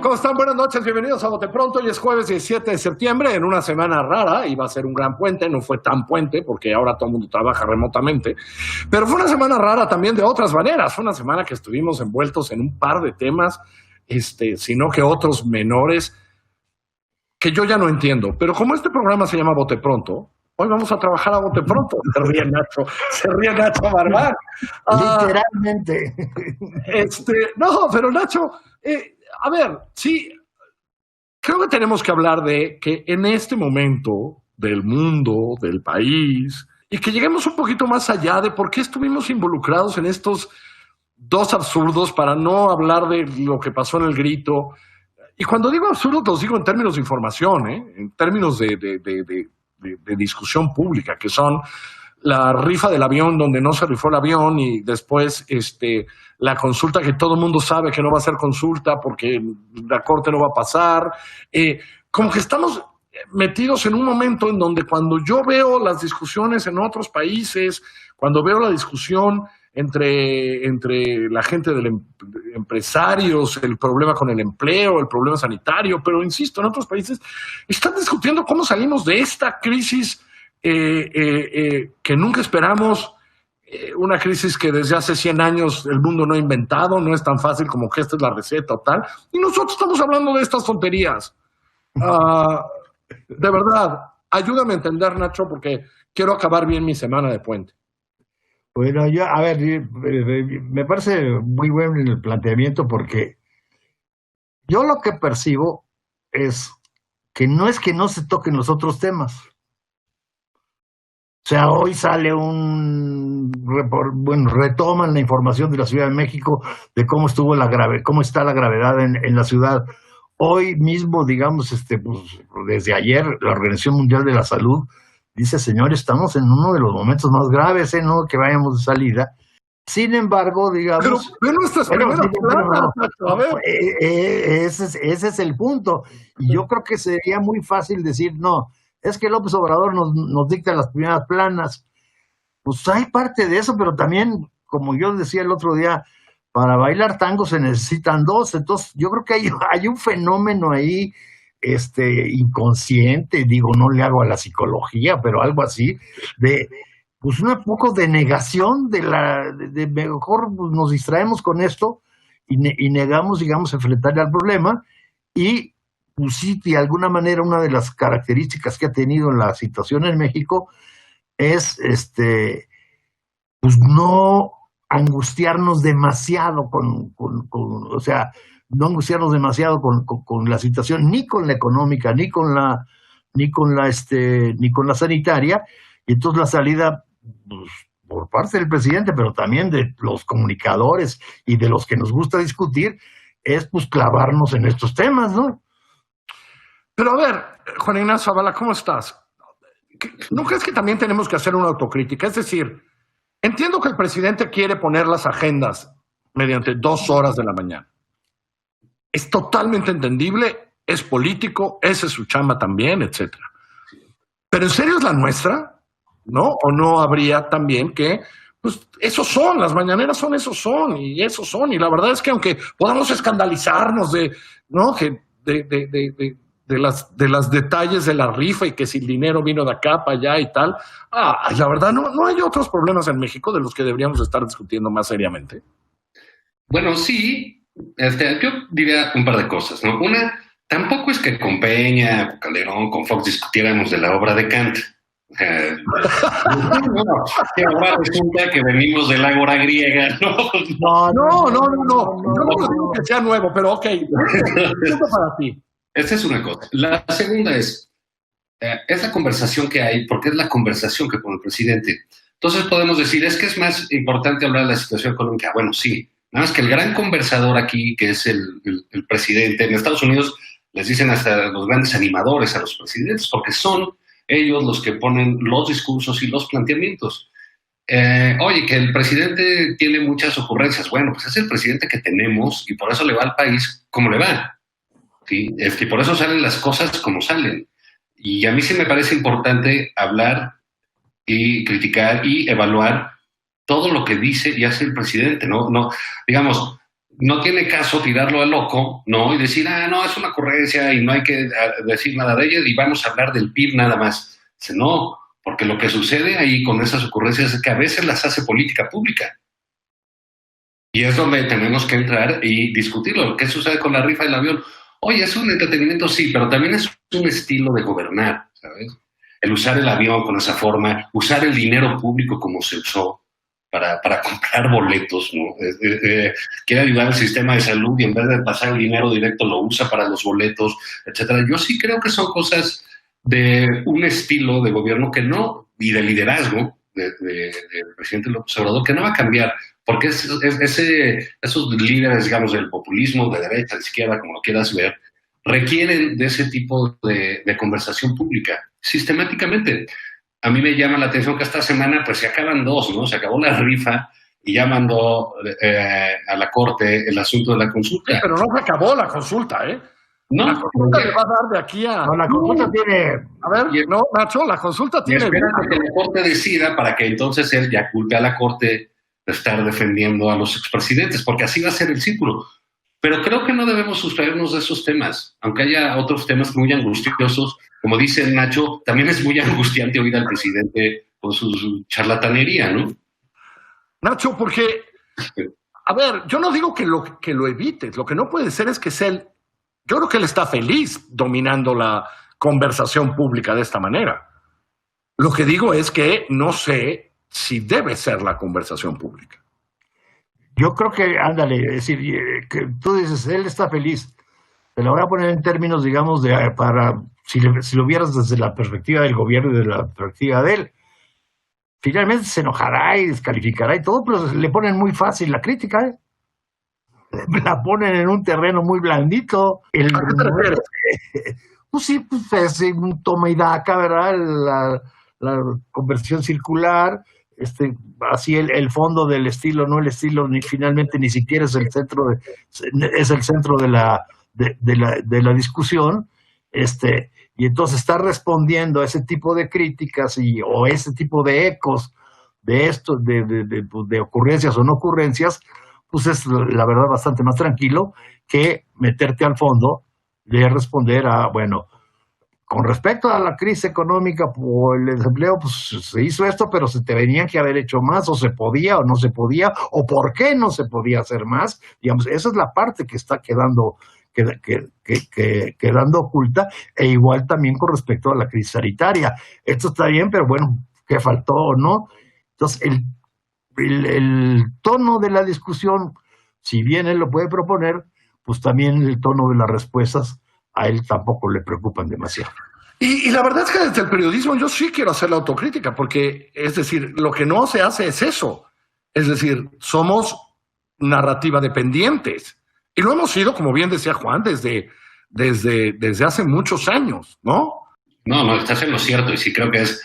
¿Cómo están? Buenas noches, bienvenidos a Bote Pronto. Hoy es jueves 17 de septiembre, en una semana rara. Iba a ser un gran puente, no fue tan puente porque ahora todo el mundo trabaja remotamente. Pero fue una semana rara también de otras maneras. Fue una semana que estuvimos envueltos en un par de temas, sino que otros menores que yo ya no entiendo. Pero como este programa se llama Bote Pronto, hoy vamos a trabajar a bote pronto. Se ríe Nacho Barbán. Literalmente. No, pero Nacho, a ver, sí, creo que tenemos que hablar de que en este momento del mundo, del país, y que lleguemos un poquito más allá de por qué estuvimos involucrados en estos dos absurdos, para no hablar de lo que pasó en el grito. Y cuando digo absurdos, los digo en términos de información, en términos de discusión pública, que son la rifa del avión donde no se rifó el avión y después la consulta que todo el mundo sabe que no va a ser consulta porque la corte no va a pasar. Como que estamos metidos en un momento en donde cuando yo veo las discusiones en otros países, cuando veo la discusión entre la gente de empresarios, el problema con el empleo, el problema sanitario, pero insisto, en otros países están discutiendo cómo salimos de esta crisis que nunca esperamos, una crisis que desde hace 100 años el mundo no ha inventado, no es tan fácil como que esta es la receta o tal, y nosotros estamos hablando de estas tonterías. De verdad, ayúdame a entender, Nacho, porque quiero acabar bien mi semana de puente. Bueno, a ver, me parece muy bueno el planteamiento porque yo lo que percibo es que no se toquen los otros temas. O sea, hoy sale retoman la información de la Ciudad de México de cómo está la gravedad en la ciudad. Hoy mismo, digamos, pues, desde ayer, la Organización Mundial de la Salud dice, señores, estamos en uno de los momentos más graves, no que vayamos de salida. Sin embargo, digamos... Pero nuestras primeras palabras, a ver. Ese es el punto. Y yo creo que sería muy fácil decir, no, es que López Obrador nos dicta las primeras planas. Pues hay parte de eso, pero también, como yo decía el otro día, para bailar tango se necesitan dos. Entonces, yo creo que hay un fenómeno ahí inconsciente, digo, no le hago a la psicología, pero algo así, de pues un poco de negación de mejor pues, nos distraemos con esto y negamos, digamos, enfrentarle al problema. Y pues sí, de alguna manera una de las características que ha tenido la situación en México es pues no angustiarnos demasiado o sea, no angustiarnos demasiado con la situación, ni con la económica, ni con la sanitaria. Y entonces la salida, pues, por parte del presidente, pero también de los comunicadores y de los que nos gusta discutir, es pues clavarnos en estos temas, ¿no? Pero a ver, Juan Ignacio Zavala, ¿cómo estás? ¿No crees que también tenemos que hacer una autocrítica? Es decir, entiendo que el presidente quiere poner las agendas mediante 2 horas de la mañana. Es totalmente entendible, es político, esa es su chamba también, etcétera. Pero ¿en serio es la nuestra? ¿No? ¿O no habría también que, pues, esos son, las mañaneras son, esos son, y esos son, y la verdad es que aunque podamos escandalizarnos ¿no? De las detalles de la rifa y que si el dinero vino de acá para allá y tal, la verdad no hay otros problemas en México de los que deberíamos estar discutiendo más seriamente. Bueno, sí, yo diría un par de cosas, ¿no? Una, tampoco es que con Peña, con Calderón, con Fox discutiéramos de la obra de Kant. Que ahora resulta que venimos del ágora griega, ¿no? No. Yo no digo que sea nuevo, pero ok. Esto para ti. Esa es una cosa. La segunda es la conversación que hay, porque es la conversación que con el presidente. Entonces podemos decir, es que es más importante hablar de la situación económica. Bueno, sí. Nada más que el gran conversador aquí, que es el presidente, en Estados Unidos les dicen hasta los grandes animadores a los presidentes, porque son ellos los que ponen los discursos y los planteamientos. Oye, que el presidente tiene muchas ocurrencias. Bueno, pues es el presidente que tenemos y por eso le va al país como le va. ¿Sí? Por eso salen las cosas como salen. Y a mí sí me parece importante hablar y criticar y evaluar todo lo que dice y hace el presidente. No, digamos, no tiene caso tirarlo a loco, ¿no? Y decir, no, es una ocurrencia y no hay que decir nada de ella y vamos a hablar del PIB nada más. Dice, no, porque lo que sucede ahí con esas ocurrencias es que a veces las hace política pública. Y es donde tenemos que entrar y discutirlo. ¿Qué sucede con la rifa del avión? Oye, es un entretenimiento, sí, pero también es un estilo de gobernar, ¿sabes? El usar el avión con esa forma, usar el dinero público como se usó para comprar boletos, ¿no? Quiere ayudar al sistema de salud y en vez de pasar el dinero directo lo usa para los boletos, etcétera. Yo sí creo que son cosas de un estilo de gobierno que no, y de liderazgo del presidente López Obrador, que no va a cambiar, porque esos líderes, digamos, del populismo, de derecha, de izquierda, como lo quieras ver, requieren de ese tipo de conversación pública, sistemáticamente. A mí me llama la atención que esta semana pues se acaban dos, ¿no? Se acabó la rifa y ya mandó a la Corte el asunto de la consulta. Sí, pero no se acabó la consulta, ¿eh? No, la consulta le va a dar de aquí a... No, la consulta tiene... A ver, no, Nacho, la consulta tiene... Espera que la Corte decida para que entonces él ya culpe a la Corte de estar defendiendo a los expresidentes, porque así va a ser el círculo. Pero creo que no debemos sustraernos de esos temas, aunque haya otros temas muy angustiosos. Como dice Nacho, también es muy angustiante oír al presidente con su charlatanería, ¿no? Nacho, porque, a ver, yo no digo que lo evites, lo que no puede ser es que sea él. Yo creo que él está feliz dominando la conversación pública de esta manera. Lo que digo es que no sé si debe ser la conversación pública. Yo creo que, ándale, es decir, que tú dices, él está feliz. Te lo voy a poner en términos, digamos, si lo vieras desde la perspectiva del gobierno y de la perspectiva de él. Finalmente se enojará y descalificará y todo, pero le ponen muy fácil la crítica, ¿eh? La ponen en un terreno muy blandito. ¿A qué te refieres? Pues sí, pues es un toma y daca, ¿verdad? La conversión circular, así el fondo del estilo, no el estilo, finalmente ni siquiera es el centro de la discusión, y entonces está respondiendo a ese tipo de críticas o ese tipo de ecos de esto, de ocurrencias o no ocurrencias, pues es la verdad bastante más tranquilo que meterte al fondo de responder bueno, con respecto a la crisis económica por el desempleo, pues se hizo esto, pero se te venían que haber hecho más, o se podía o no se podía, o por qué no se podía hacer más. Digamos, esa es la parte que está quedando oculta, e igual también con respecto a la crisis sanitaria. Esto está bien, pero bueno, ¿qué faltó o no? Entonces, el tono de la discusión, si bien él lo puede proponer, pues también el tono de las respuestas a él tampoco le preocupan demasiado. Y la verdad es que desde el periodismo yo sí quiero hacer la autocrítica, porque, es decir, lo que no se hace es eso. Es decir, somos narrativa dependientes. Y lo hemos sido, como bien decía Juan, desde hace muchos años, ¿no? No, estás en lo cierto, y sí creo que es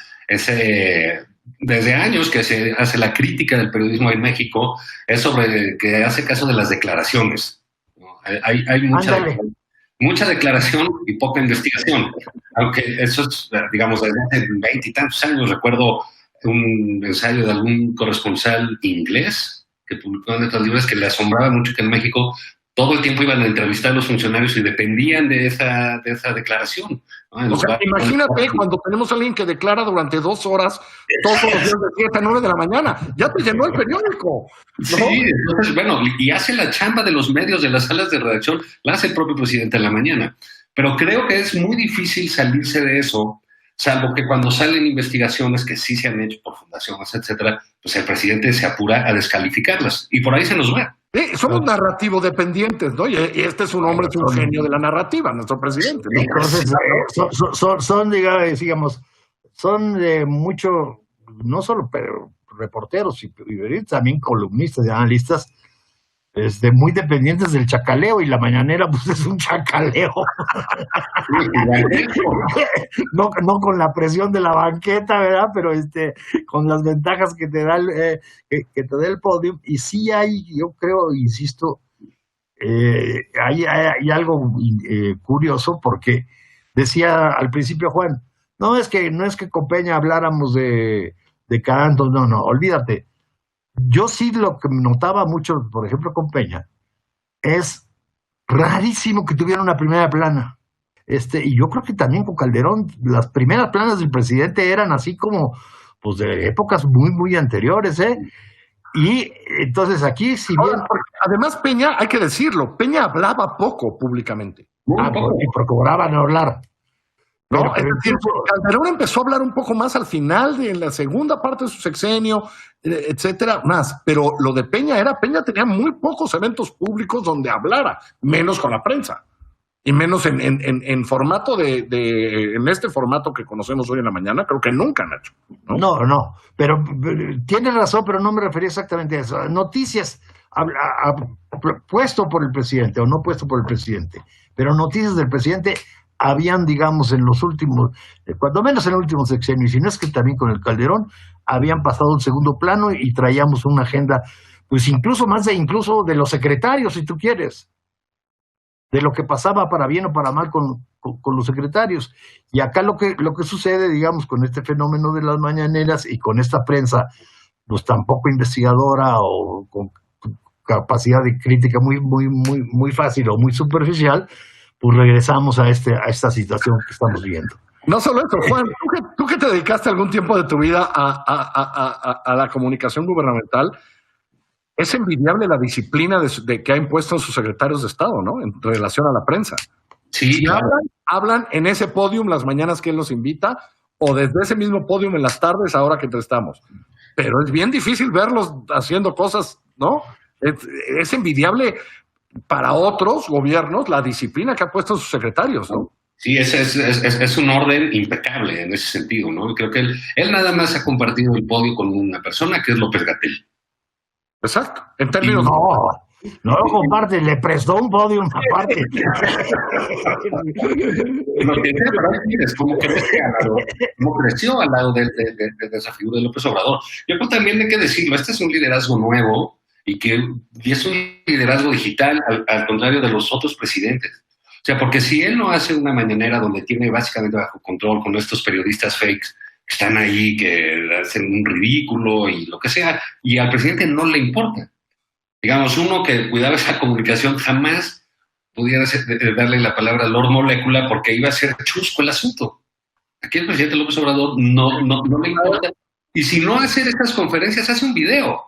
desde años que se hace la crítica del periodismo en México, es sobre que hace caso de las declaraciones, ¿no? Hay mucha declaración y poca investigación, aunque eso es, digamos, desde hace 20 y tantos años. Recuerdo un ensayo de algún corresponsal inglés que publicó en Letras Libres que le asombraba mucho que en México todo el tiempo iban a entrevistar a los funcionarios y dependían de esa declaración, ¿no? O sea, imagínate cuando tenemos a alguien que declara durante 2 horas todos los días de 7 a 9 de la mañana. Ya te llenó el periódico, ¿no? Sí, entonces, bueno, y hace la chamba de los medios, de las salas de redacción, la hace el propio presidente en la mañana. Pero creo que es muy difícil salirse de eso, salvo que cuando salen investigaciones que sí se han hecho por fundaciones, etcétera, pues el presidente se apura a descalificarlas. Y por ahí se nos va. Somos narrativo dependientes, ¿no? Y este es un hombre, es un genio de la narrativa, nuestro presidente, ¿no? Entonces, digamos, son de mucho, no solo reporteros y periodistas, también columnistas y analistas, muy dependientes del chacaleo, y la mañanera pues es un chacaleo. No con la presión de la banqueta, ¿verdad? Pero con las ventajas que te da el podio. Y sí yo creo, insisto, hay algo curioso, porque decía al principio Juan, no es que con Peña habláramos de cantos, no, olvídate. Yo sí lo que notaba mucho, por ejemplo, con Peña, es rarísimo que tuviera una primera plana. Y yo creo que también con Calderón, las primeras planas del presidente eran así como, pues, de épocas muy, muy anteriores, ¿eh? Y entonces aquí, si bien... Además, Peña, hay que decirlo, Peña hablaba poco públicamente. Y procuraba no hablar. ¿No? Es decir, Calderón empezó a hablar un poco más al final de la segunda parte de su sexenio, etcétera, más. Pero lo de Peña tenía muy pocos eventos públicos donde hablara, menos con la prensa. Y menos en formato en este formato que conocemos hoy en la mañana, creo que nunca, Nacho. No, pero tienes razón, pero no me refería exactamente a eso. Noticias puesto por el presidente o no puesto por el presidente, pero noticias del presidente habían, digamos, en los últimos, cuando menos en el último sexenio, y si no es que también con el Calderón, habían pasado un segundo plano y traíamos una agenda, pues incluso de los secretarios, si tú quieres, de lo que pasaba para bien o para mal con los secretarios. Y acá lo que sucede, digamos, con este fenómeno de las mañaneras y con esta prensa, pues tampoco investigadora o con capacidad de crítica muy, muy, muy, muy fácil o muy superficial, pues regresamos a esta situación que estamos viviendo. No solo eso, Juan, tú que te dedicaste algún tiempo de tu vida a la comunicación gubernamental, es envidiable la disciplina de que ha impuesto sus secretarios de Estado, ¿no? En relación a la prensa. Sí, si hablan en ese podium las mañanas que él los invita, o desde ese mismo podium en las tardes ahora que estamos. Pero es bien difícil verlos haciendo cosas, ¿no? Es envidiable para otros gobiernos la disciplina que ha puesto sus secretarios, ¿no? Sí, es un orden impecable en ese sentido, ¿no? Creo que él nada más ha compartido el podio con una persona que es López-Gatell. Exacto. En términos... No lo comparte, le prestó un podium aparte. Es como creció al lado de esa figura de López Obrador. Yo creo también hay que decirlo, este es un liderazgo nuevo y es un liderazgo digital al contrario de los otros presidentes. O sea, porque si él no hace una mañanera donde tiene básicamente bajo control con estos periodistas fakes que están ahí, que hacen un ridículo y lo que sea, y al presidente no le importa. Digamos, uno que cuidaba esa comunicación jamás pudiera darle la palabra a Lord Molécula porque iba a ser chusco el asunto. Aquí el presidente López Obrador no le importa. Y si no hace estas conferencias, hace un video.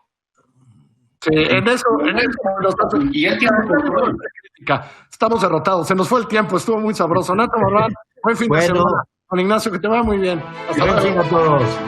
Sí, en eso y él tiene control. Estamos derrotados. Se nos fue el tiempo, estuvo muy sabroso. Nato Marrán, buen fin de semana. Con Ignacio, que te va muy bien. Hasta luego a todos.